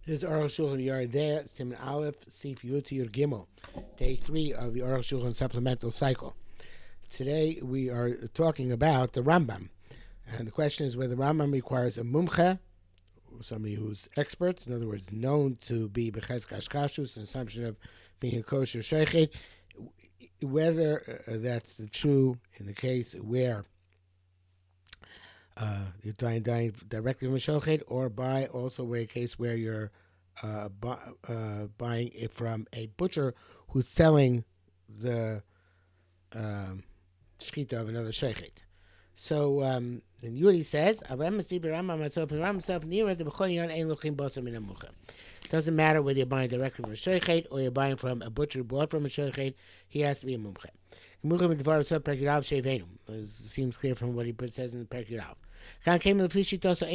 This is Arukh Shulchan Yardeh, Siman Aleph, Sif Yud Yud Gimel, day 3 of the Arukh Shulchan Supplemental cycle. Today we are talking about the Rambam, and the question is whether the Rambam requires a mumche, somebody who's expert, in other words, known to be beches kashkashus, an assumption of being a kosher sheikhet, whether that's true in the case where you're dying directly from a shochet, or by also a case where you're buying it from a butcher who's selling the shechita of another shochet. So, and Yuri says, doesn't matter whether you're buying directly from a shochet or you're buying from a butcher who bought from a shochet, he has to be a mumche. Seems clear from what he says in the Perkei Rav. Also, he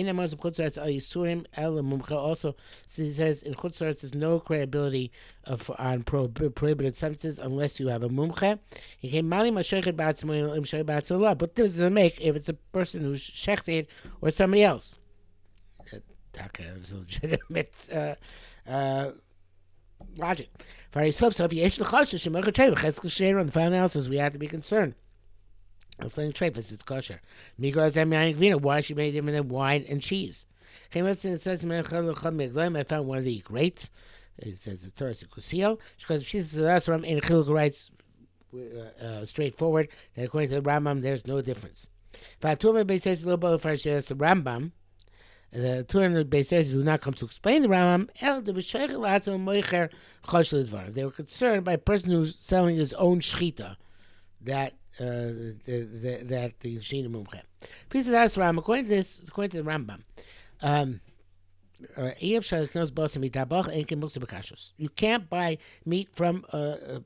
says in Chutzlaretz there's no credibility on prohibited substances unless you have a mumche. But this doesn't make if it's a person who's shechted or somebody else. It's a legitimate logic. On the final analysis, we have to be concerned. I'm saying trefus, it's kosher. Why she made different than wine and cheese? I found one of the greats. It says the Torah Kusil. Because she says that's what in Chiluk writes straightforward that according to the Rambam, there's no difference. If says a little bit of the Rambam, the 200 Beises do not come to explain the Rambam. They were concerned by a person who's selling his own shechita that the shechita mumche. Please ask Rambam. According to the Rambam, you can't buy meat from a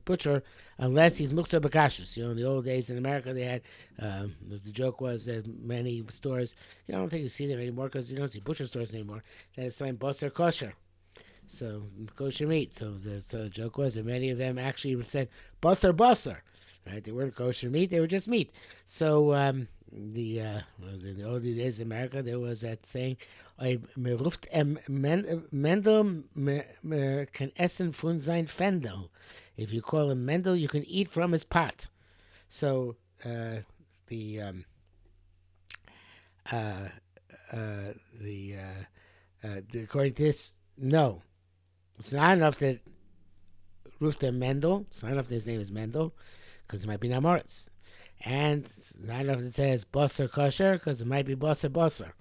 butcher unless he's muksa b'kashus. In the old days in America, they had, the joke was that many stores, I don't think you see them anymore because you don't see butcher stores anymore, that it's like basar kosher. So, kosher meat. So the joke was that many of them actually said basar. Right? They weren't kosher meat, they were just meat. So, in the old days in America, there was that saying, Mendel can essen von sein Fendel. If you call him Mendel, you can eat from his pot. So according to this, no, it's not enough that Rufta Mendel. It's not enough that his name is Mendel, because it might be Namoritz, and it's not enough that it says Basar Kosher, because it might be Basar.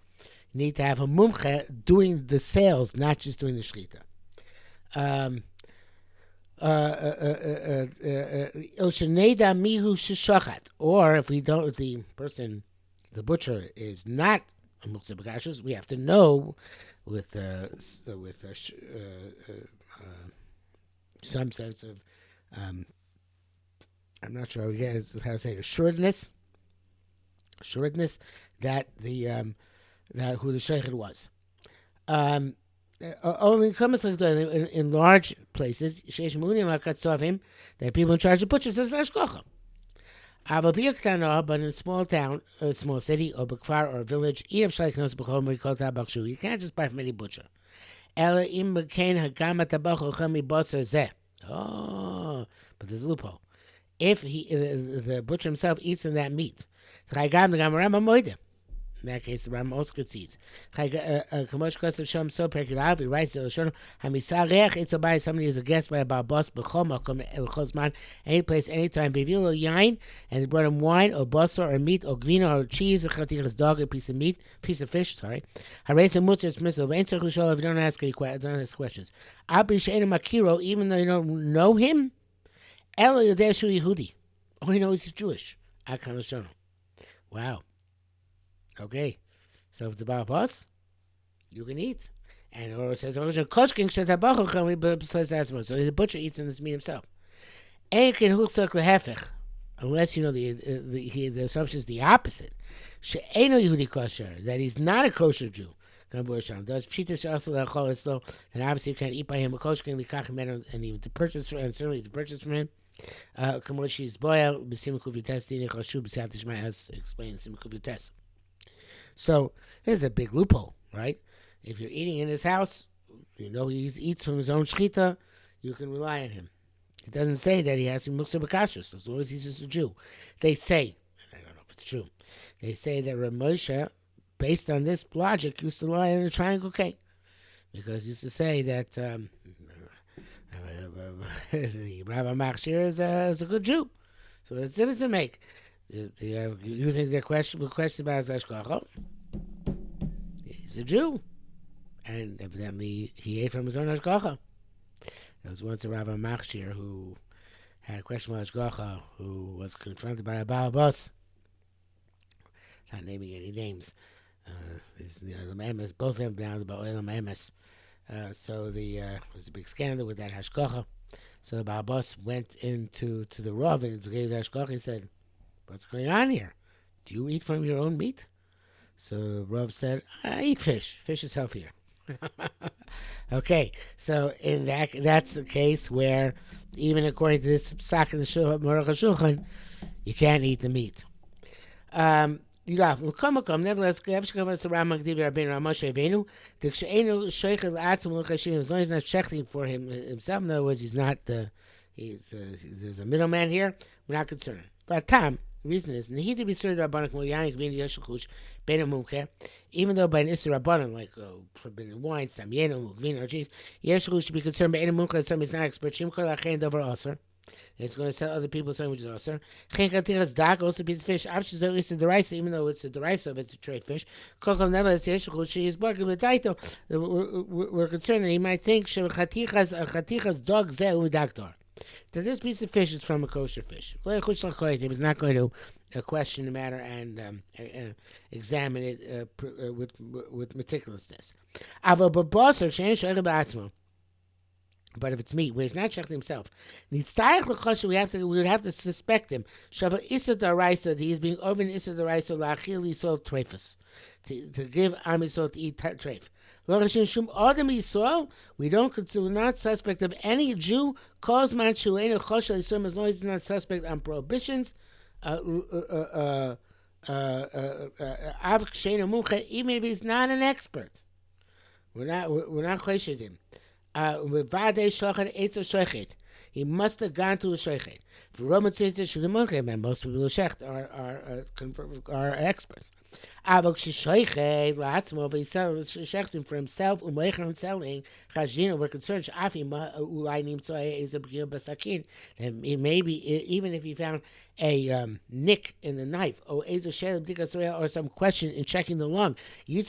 Need to have a mumche doing the sales, not just doing the shechita. Or if we don't, if the person, the butcher, is not a muktzeh b'kashus, we have to know with some sense of, I'm not sure how to say it, assuredness that the that who the sheikh was. Only comes like in large places, that people in charge of butchers is hashkocha. But in a small town, a small city, or bekfar or a village, you can't just buy from any butcher. Oh, but there's a loophole. If the butcher himself eats in that meat, in that case, the Ram also concedes. He writes somebody is a guest by a barbos any place, anytime. And they brought him wine or basar or meat or green or cheese, a dog, a piece of meat, piece of fish. Sorry. If you don't ask questions. Even though you don't know him, all you know is he's Jewish. Wow. Okay, so if it's about us, you can eat. And it says, so the butcher eats in this meat himself. Unless you know the assumption is the opposite. That he's not a kosher Jew. Does Pshita also then obviously you can't eat by him a kosher and even to purchase and certainly to purchase from him. As explained in Simukuvit test. So there's a big loophole, right? If you're eating in his house, You know he eats from his own shchita, you can rely on him. It doesn't say that he has to be muksa b'kashrus, as long as he's just a Jew. They say, I don't know if it's true, they say that Rav Moshe, based on this logic, used to lie on a triangle cake. Because he used to say that the Rabbi Machshir is a good Jew. So what's the difference to make? Using their question about his hashgacha, he's a Jew. And evidently he ate from his own hashgacha. There was once a Rabbi Machshir who had a question about hashgacha, who was confronted by a Baal Bus. Not naming any names. Both of them down about Olam Emes. So there was a big scandal with that hashgacha. So the Baal Bus went into the Rav and gave the hashgacha. He said, "What's going on here? Do you eat from your own meat?" So the Rav said, "I eat fish. Fish is healthier." Okay, so in that's the case where, even according to this psak in the HaShulchan, you can't eat the meat. Nevertheless, as long as he's not shechting for himself, in other words, there's a middleman here, we're not concerned. But the reason is, even though by an Isser Rabbanan, like forbidden wine, Stamyeno, Mukvin, or cheese, Yeshul should be concerned by any Mumcha, somebody's not expert, Shimkar Lachen Dover Aser. It's going to sell other people's something which is Aser. Chen Katiras Dak, also a piece of fish. After so it's a derisa, even though it's a derisa, but it's a trade fish. Kokam Never is Yeshul, she is barking with Taito. We're concerned that he might think Chatichas dog Zeh Udaktor. That this piece of fish is from a kosher fish. He was not going to question the matter and examine it with meticulousness. But if it's meat, where he's not shechting himself, we would have to suspect him. That he is being over in Issa Daraisa la'achil yisol treifus, to give Am Yisrael to eat treif. We don't consider, we're not suspect of any Jew, as long as he's not suspect on prohibitions, even if he's not an expert. We're not choshed him. He must have gone to a shochet. For Roman citizens, and most people who shecht are experts. But he's shechting for himself, and selling. We're concerned. And maybe even if he found a nick in the knife, or some question in checking the lung, he was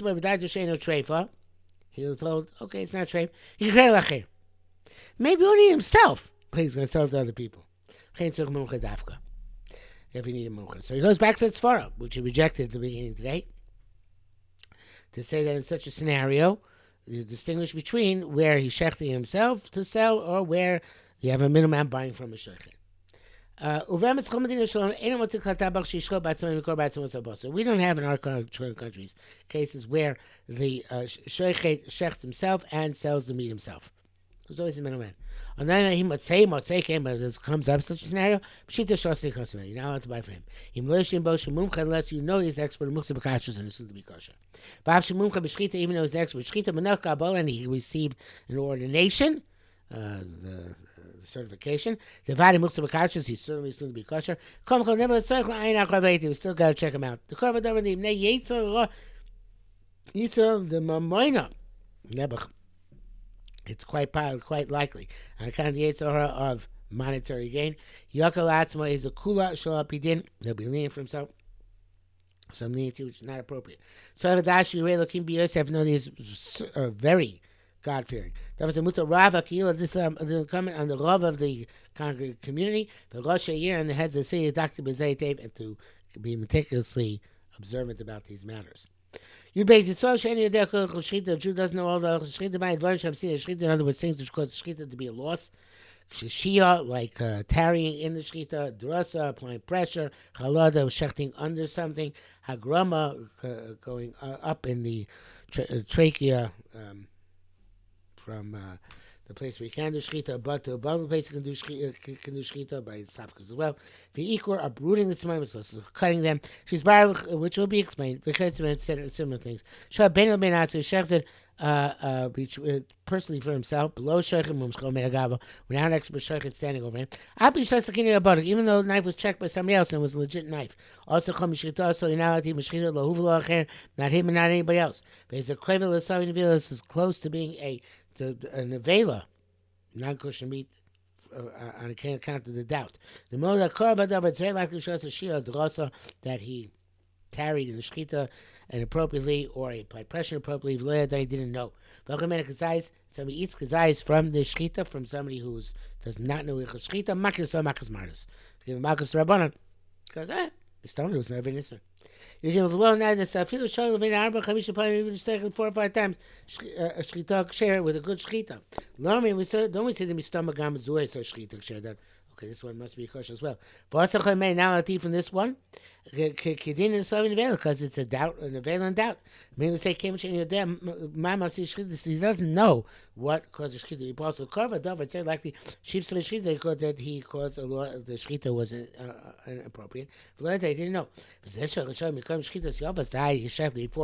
told, okay, it's not treif. Maybe only himself, but he's going to sell it to other people. If you need a mumcha. So he goes back to the Tzvara, which he rejected at the beginning today, to say that in such a scenario, you distinguish between where he's shechting himself to sell or where you have a middleman buying from a shochet. We don't have in our countries cases where the shochet shechts himself and sells the meat himself. There's always a middleman. And then he might say, but if this comes up such a scenario, you're not allowed to buy from him. Unless you know he's expert in muksa b'kashrus and it's going to be kosher. Even though he's an expert and he received an ordination, the certification. The Vadi Muksa B'Kashas, he's certainly soon to be kosher. We still got to check him out. The Korban the Yetzer the Mamoina Nebuch. It's quite likely. On account of the Yetzer of monetary gain. Yakal Atzma is a Kula Shalapidin. He'll be lenient for himself. Some leniency which is not appropriate. So Avadash Yirei Lokim B'Yosef, no, these very God-fearing. That was a mutar Rav Akila. This is comment on the Rav of the congregate community, the Rosh Hayir, and the heads of the city, Dr. B'Zei Tev, and to be meticulously observant about these matters. You basically the Jew doesn't know all the Shechita by advantage. I'm seeing Shechita, in other words, things which cause Shechita to be a loss. Shia, like tarrying in the Shechita, Drasa, applying pressure, Chalada, shechting under something, Hagrama, going up in the trachea, from the place where you can do shechita, but to above the place you can do shechita by safkas as well. The ikor uprooting the tzmaim, so cutting them. She's baruch, which will be explained because it's similar things. Shah ben el ben atzu shechted personally for himself, below Shochet Mumshcho Medagava, without an expert Shochet standing over him. Even though the knife was checked by somebody else and was a legit knife. Also, Chom Mishchita, so you're not not him and not anybody else. But he's a Krevel Lasavin Vilas is close to being a Nevela, non kosher meat. On account of the doubt. The Moda Korabadav, it's very likely shows a Shia Drosa that he tarried in the Shechita inappropriately or he applied pressure appropriately. They didn't know. Somebody eats kazayis from the Shechita, from somebody who does not know Shechita, Makis or Makas Mardus. Give Makas Rabbanan. Because, the stone was never in Israel. You can below now that Safilu Shal Levin Arba Chamisha Payim even taken 4 or 5 times a shchita share with a good shchita. Don't we say the mistama gam zuay so shchita share that? Okay, this one must be kosher as well. But also may now from this one. Because it's a doubt, an available doubt. Maybe we say he doesn't know what caused the shchita. He also carved dove. It's likely that he caused a law. The shchita was inappropriate. But they didn't know. Before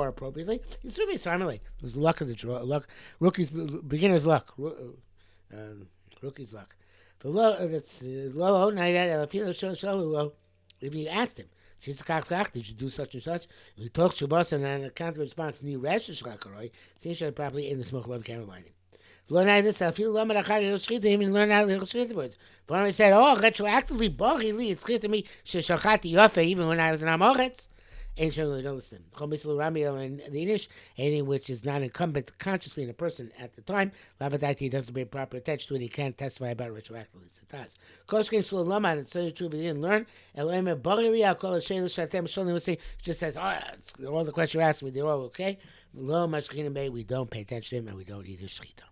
appropriately. It's really sarmale. It's luck of the draw. Luck, rookie's beginner's luck. Rookie's luck. That's low. If you asked him. Did you do such and such? We talked Shabbos and on account of response, Ni Resh Shrakaroi, Sisha probably in the smoke love Carolina. Learn how this, I feel Lamar Shchita, even learn how to Shchita words. When I said, retroactively, Boghi Lee, it's clear to me, Shachati Yofe, even when I was in Amoretz. Ancient really don't listen. In the Inish, anything which is not incumbent consciously in a person at the time, Lavadaiti doesn't pay proper attention to it, he can't testify about it retroactively. It does. Koshkin Shul Lama, it's so true, but he didn't learn. Elohim Barili, I'll call it Shayla Shatem Sholim, was saying, just says, all the questions you asked me, they're all okay. Lo Mashkin Bay, we don't pay attention to him and we don't eat his shchita.